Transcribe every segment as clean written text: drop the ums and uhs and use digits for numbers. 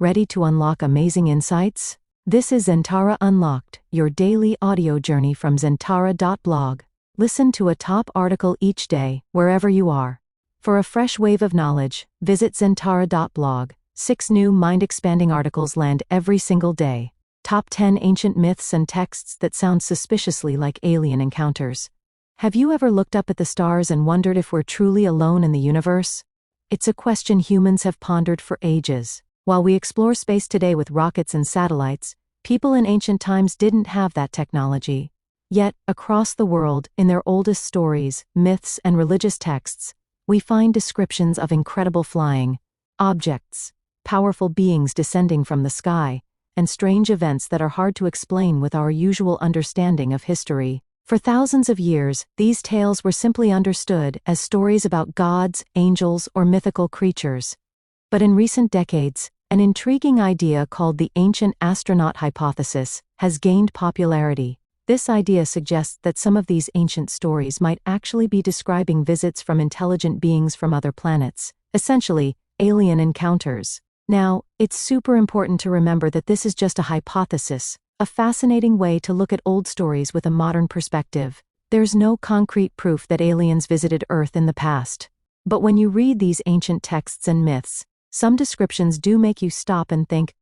Ready to unlock amazing insights? This is Zentara Unlocked, your daily audio journey from Zentara.blog. Listen to a top article each day, wherever you are. For a fresh wave of knowledge, visit Zentara.blog. 6 new mind-expanding articles land every single day. Top 10 ancient myths and texts that sound suspiciously like alien encounters. Have you ever looked up at the stars and wondered if we're truly alone in the universe? It's a question humans have pondered for ages. While we explore space today with rockets and satellites, people in ancient times didn't have that technology. Yet, across the world, in their oldest stories, myths, and religious texts, we find descriptions of incredible flying objects, powerful beings descending from the sky, and strange events that are hard to explain with our usual understanding of history. For thousands of years, these tales were simply understood as stories about gods, angels, or mythical creatures. But in recent decades, an intriguing idea called the ancient astronaut hypothesis has gained popularity. This idea suggests that some of these ancient stories might actually be describing visits from intelligent beings from other planets, essentially, alien encounters. Now, it's super important to remember that this is just a hypothesis, a fascinating way to look at old stories with a modern perspective. There's no concrete proof that aliens visited Earth in the past. But when you read these ancient texts and myths, some descriptions do make you stop and think,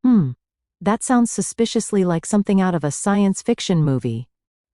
that sounds suspiciously like something out of a science fiction movie.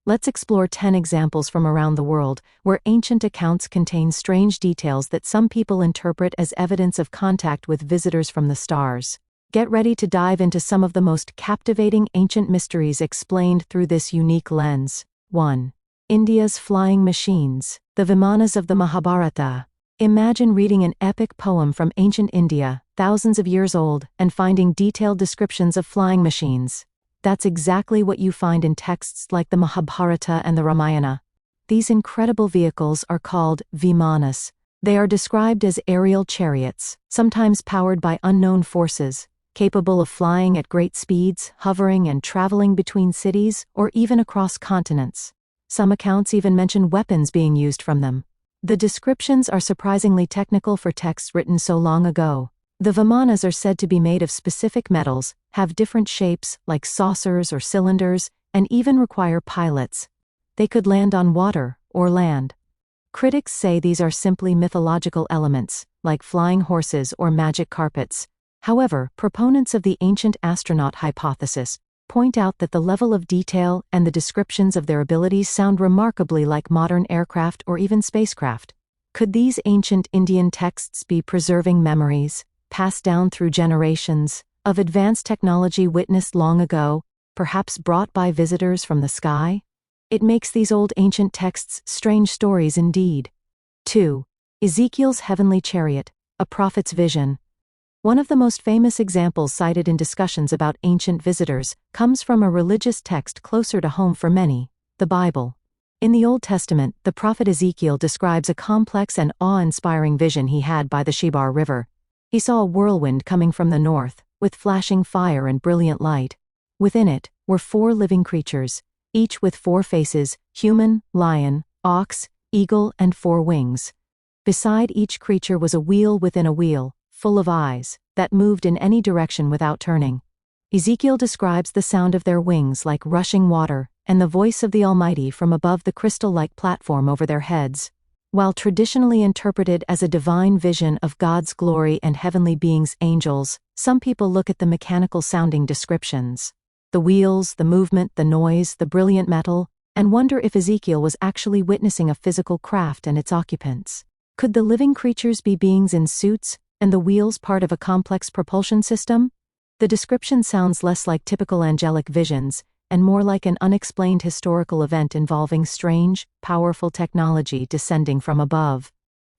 Let's explore 10 examples from around the world where ancient accounts contain strange details that some people interpret as evidence of contact with visitors from the stars. Get ready to dive into some of the most captivating ancient mysteries explained through this unique lens. 1. India's flying machines, the Vimanas of the Mahabharata. Imagine reading an epic poem from ancient India, thousands of years old, and finding detailed descriptions of flying machines. That's exactly what you find in texts like the Mahabharata and the Ramayana. These incredible vehicles are called Vimanas. They are described as aerial chariots, sometimes powered by unknown forces, capable of flying at great speeds, hovering and traveling between cities, or even across continents. Some accounts even mention weapons being used from them. The descriptions are surprisingly technical for texts written so long ago. The Vimanas are said to be made of specific metals, have different shapes, like saucers or cylinders, and even require pilots. They could land on water or land. Critics say these are simply mythological elements, like flying horses or magic carpets. However, proponents of the ancient astronaut hypothesis point out that the level of detail and the descriptions of their abilities sound remarkably like modern aircraft or even spacecraft. Could these ancient Indian texts be preserving memories, passed down through generations, of advanced technology witnessed long ago, perhaps brought by visitors from the sky? It makes these old ancient texts strange stories indeed. 2. Ezekiel's heavenly chariot, a prophet's vision. One of the most famous examples cited in discussions about ancient visitors comes from a religious text closer to home for many, the Bible. In the Old Testament, the prophet Ezekiel describes a complex and awe-inspiring vision he had by the Chebar River. He saw a whirlwind coming from the north, with flashing fire and brilliant light. Within it were 4 living creatures, each with 4 faces: human, lion, ox, eagle, and 4 wings. Beside each creature was a wheel within a wheel, full of eyes, that moved in any direction without turning. Ezekiel describes the sound of their wings like rushing water, and the voice of the Almighty from above the crystal-like platform over their heads. While traditionally interpreted as a divine vision of God's glory and heavenly beings, angels, some people look at the mechanical-sounding descriptions, the wheels, the movement, the noise, the brilliant metal, and wonder if Ezekiel was actually witnessing a physical craft and its occupants. Could the living creatures be beings in suits, and the wheels part of a complex propulsion system? The description sounds less like typical angelic visions, and more like an unexplained historical event involving strange, powerful technology descending from above.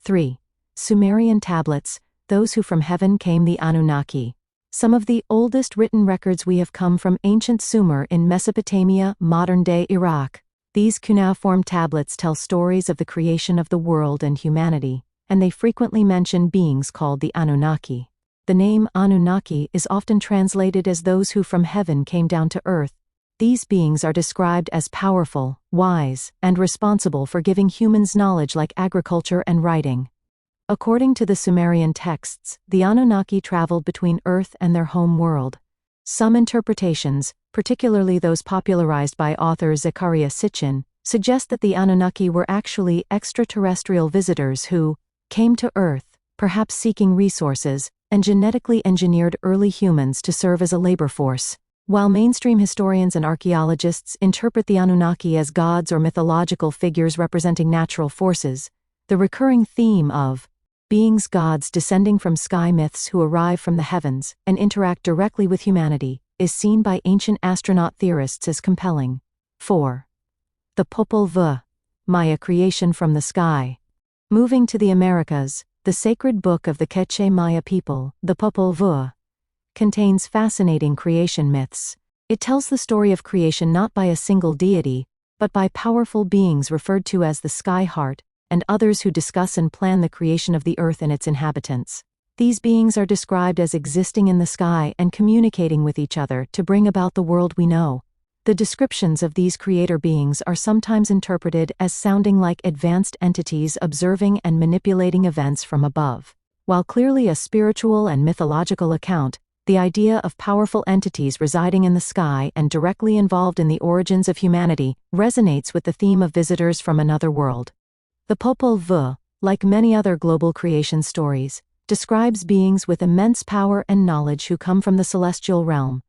3. Sumerian tablets, those who from heaven came, the Anunnaki. Some of the oldest written records we have come from ancient Sumer in Mesopotamia, modern-day Iraq. These cuneiform tablets tell stories of the creation of the world and humanity, and they frequently mention beings called the Anunnaki. The name Anunnaki is often translated as those who from heaven came down to earth. These beings are described as powerful, wise, and responsible for giving humans knowledge like agriculture and writing. According to the Sumerian texts, the Anunnaki traveled between Earth and their home world. Some interpretations, particularly those popularized by author Zechariah Sitchin, suggest that the Anunnaki were actually extraterrestrial visitors who came to Earth, perhaps seeking resources, and genetically engineered early humans to serve as a labor force. While mainstream historians and archaeologists interpret the Anunnaki as gods or mythological figures representing natural forces, the recurring theme of beings gods descending from sky myths who arrive from the heavens and interact directly with humanity is seen by ancient astronaut theorists as compelling. 4. The Popol Vuh, Maya creation from the sky. Moving to the Americas, the sacred book of the Quechua Maya people, the Popol Vuh, contains fascinating creation myths. It tells the story of creation not by a single deity, but by powerful beings referred to as the Sky Heart, and others who discuss and plan the creation of the earth and its inhabitants. These beings are described as existing in the sky and communicating with each other to bring about the world we know. The descriptions of these creator beings are sometimes interpreted as sounding like advanced entities observing and manipulating events from above. While clearly a spiritual and mythological account, the idea of powerful entities residing in the sky and directly involved in the origins of humanity resonates with the theme of visitors from another world. The Popol Vuh, like many other global creation stories, describes beings with immense power and knowledge who come from the celestial realm,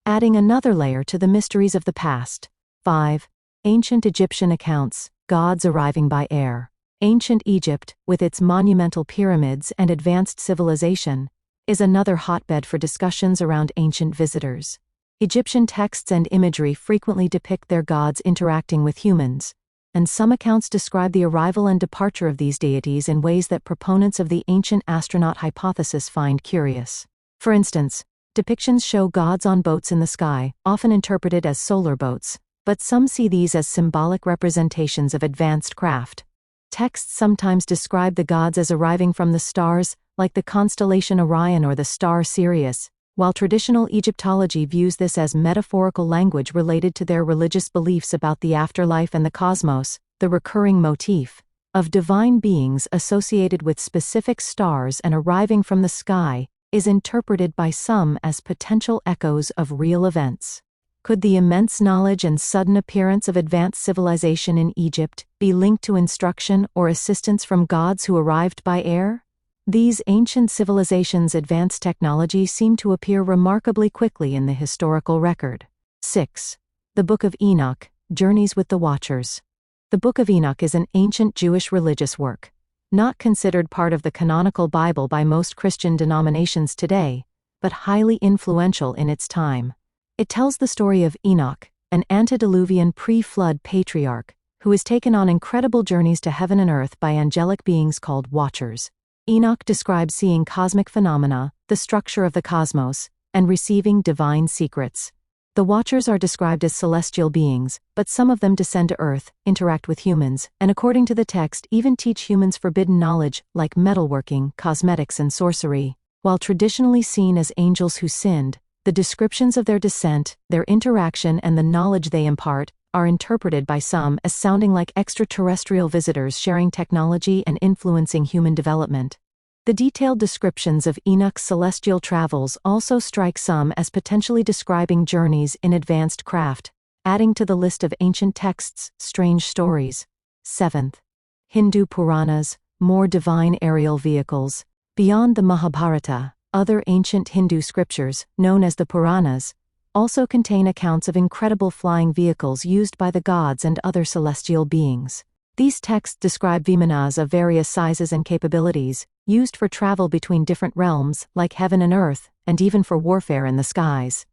adding another layer to the mysteries of the past. 5. Ancient Egyptian accounts, gods arriving by air. Ancient Egypt, with its monumental pyramids and advanced civilization, is another hotbed for discussions around ancient visitors. Egyptian texts and imagery frequently depict their gods interacting with humans, and some accounts describe the arrival and departure of these deities in ways that proponents of the ancient astronaut hypothesis find curious. For instance, depictions show gods on boats in the sky, often interpreted as solar boats, but some see these as symbolic representations of advanced craft. Texts sometimes describe the gods as arriving from the stars, like the constellation Orion or the star Sirius, while traditional Egyptology views this as metaphorical language related to their religious beliefs about the afterlife and the cosmos. The recurring motif of divine beings associated with specific stars and arriving from the sky is interpreted by some as potential echoes of real events. Could the immense knowledge and sudden appearance of advanced civilization in Egypt be linked to instruction or assistance from gods who arrived by air? These ancient civilizations' advanced technology seem to appear remarkably quickly in the historical record. 6. The Book of Enoch, Journeys with the Watchers. The Book of Enoch is an ancient Jewish religious work, not considered part of the canonical Bible by most Christian denominations today, but highly influential in its time. It tells the story of Enoch, an antediluvian pre-flood patriarch, who is taken on incredible journeys to heaven and earth by angelic beings called Watchers. Enoch describes seeing cosmic phenomena, the structure of the cosmos, and receiving divine secrets. The Watchers are described as celestial beings, but some of them descend to Earth, interact with humans, and according to the text even teach humans forbidden knowledge, like metalworking, cosmetics and sorcery. While traditionally seen as angels who sinned, the descriptions of their descent, their interaction and the knowledge they impart, are interpreted by some as sounding like extraterrestrial visitors sharing technology and influencing human development. The detailed descriptions of Enoch's celestial travels also strike some as potentially describing journeys in advanced craft, adding to the list of ancient texts' strange stories. 7th. Hindu Puranas, more divine aerial vehicles. Beyond the Mahabharata, other ancient Hindu scriptures, known as the Puranas, also contain accounts of incredible flying vehicles used by the gods and other celestial beings. These texts describe Vimanas of various sizes and capabilities, used for travel between different realms, like heaven and earth, and even for warfare in the skies.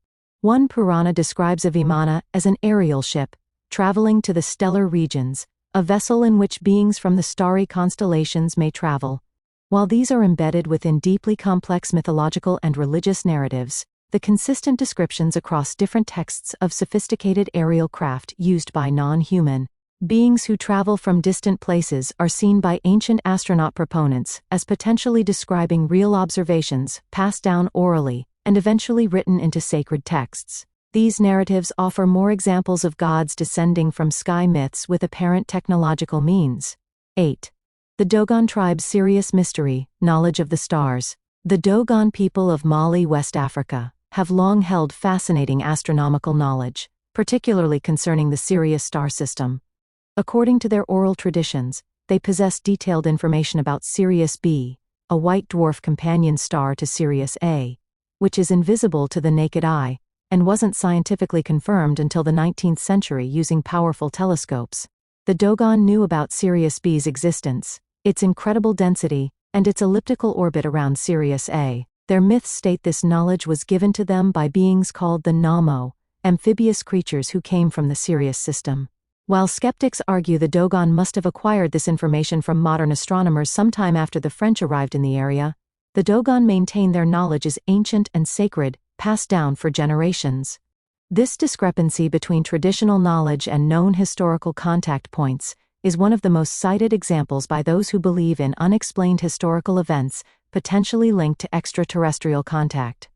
One Purana describes a Vimana as an aerial ship, traveling to the stellar regions, a vessel in which beings from the starry constellations may travel. While these are embedded within deeply complex mythological and religious narratives, the consistent descriptions across different texts of sophisticated aerial craft used by non-human beings who travel from distant places are seen by ancient astronaut proponents as potentially describing real observations passed down orally and eventually written into sacred texts. These narratives offer more examples of gods descending from sky myths with apparent technological means. 8. The Dogon tribe's Sirius mystery, knowledge of the stars. The Dogon people of Mali, West Africa, have long held fascinating astronomical knowledge, particularly concerning the Sirius star system. According to their oral traditions, they possess detailed information about Sirius B, a white dwarf companion star to Sirius A, which is invisible to the naked eye, and wasn't scientifically confirmed until the 19th century using powerful telescopes. The Dogon knew about Sirius B's existence, its incredible density, and its elliptical orbit around Sirius A. Their myths state this knowledge was given to them by beings called the Namo, amphibious creatures who came from the Sirius system. While skeptics argue the Dogon must have acquired this information from modern astronomers sometime after the French arrived in the area, the Dogon maintain their knowledge is ancient and sacred, passed down for generations. This discrepancy between traditional knowledge and known historical contact points is one of the most cited examples by those who believe in unexplained historical events potentially linked to extraterrestrial contact.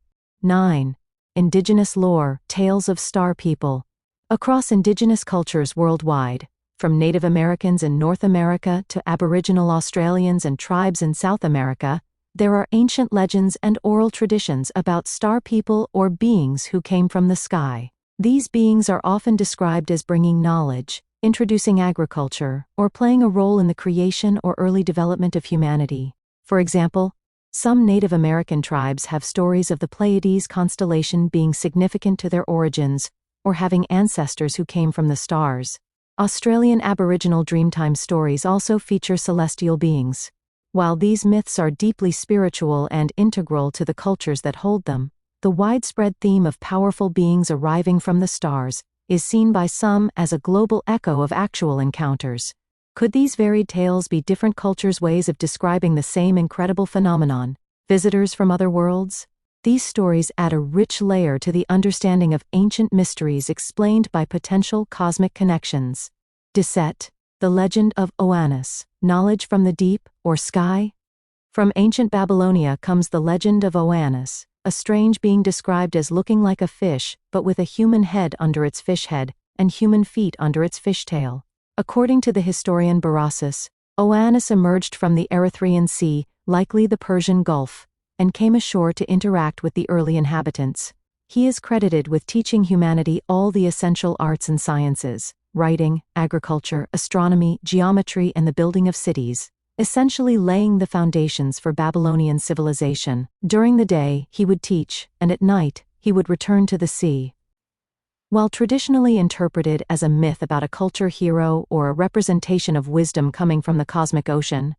9. Indigenous lore, tales of star people. Across indigenous cultures worldwide, from Native Americans in North America to Aboriginal Australians and tribes in South America, there are ancient legends and oral traditions about star people or beings who came from the sky. These beings are often described as bringing knowledge, introducing agriculture, or playing a role in the creation or early development of humanity. For example, some Native American tribes have stories of the Pleiades constellation being significant to their origins, or having ancestors who came from the stars. Australian Aboriginal Dreamtime stories also feature celestial beings. While these myths are deeply spiritual and integral to the cultures that hold them, the widespread theme of powerful beings arriving from the stars is seen by some as a global echo of actual encounters. Could these varied tales be different cultures' ways of describing the same incredible phenomenon, visitors from other worlds? These stories add a rich layer to the understanding of ancient mysteries explained by potential cosmic connections. Deset, the legend of Oannes, knowledge from the deep or sky? From ancient Babylonia comes the legend of Oannes, a strange being described as looking like a fish but with a human head under its fish head and human feet under its fish tail. According to the historian Berossus, Oannes emerged from the Erythraean Sea, likely the Persian Gulf, and came ashore to interact with the early inhabitants. He is credited with teaching humanity all the essential arts and sciences: writing, agriculture, astronomy, geometry, and the building of cities, essentially laying the foundations for Babylonian civilization. During the day, he would teach, and at night, he would return to the sea. While traditionally interpreted as a myth about a culture hero or a representation of wisdom coming from the cosmic ocean,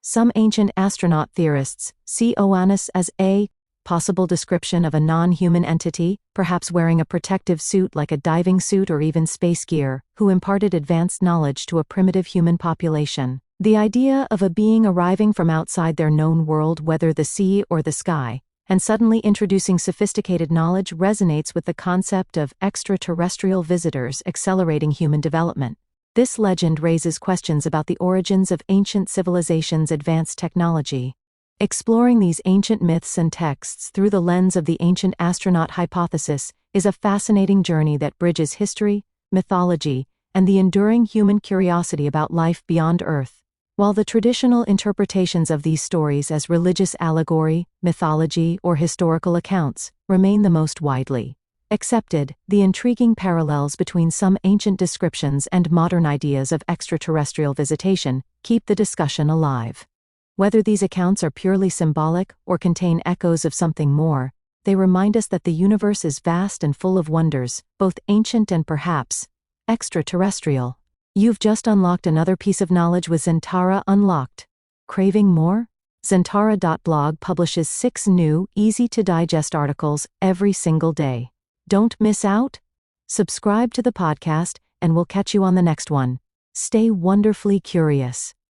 some ancient astronaut theorists see Oannes as a possible description of a non-human entity, perhaps wearing a protective suit like a diving suit or even space gear, who imparted advanced knowledge to a primitive human population. The idea of a being arriving from outside their known world, whether the sea or the sky, and suddenly introducing sophisticated knowledge resonates with the concept of extraterrestrial visitors accelerating human development. This legend raises questions about the origins of ancient civilizations' advanced technology. Exploring these ancient myths and texts through the lens of the ancient astronaut hypothesis is a fascinating journey that bridges history, mythology, and the enduring human curiosity about life beyond Earth. While the traditional interpretations of these stories as religious allegory, mythology, or historical accounts remain the most widely accepted, the intriguing parallels between some ancient descriptions and modern ideas of extraterrestrial visitation keep the discussion alive. Whether these accounts are purely symbolic or contain echoes of something more, they remind us that the universe is vast and full of wonders, both ancient and perhaps extraterrestrial. You've just unlocked another piece of knowledge with Zentara Unlocked. Craving more? Zentara.blog publishes 6 new, easy-to-digest articles every single day. Don't miss out? Subscribe to the podcast, and we'll catch you on the next one. Stay wonderfully curious.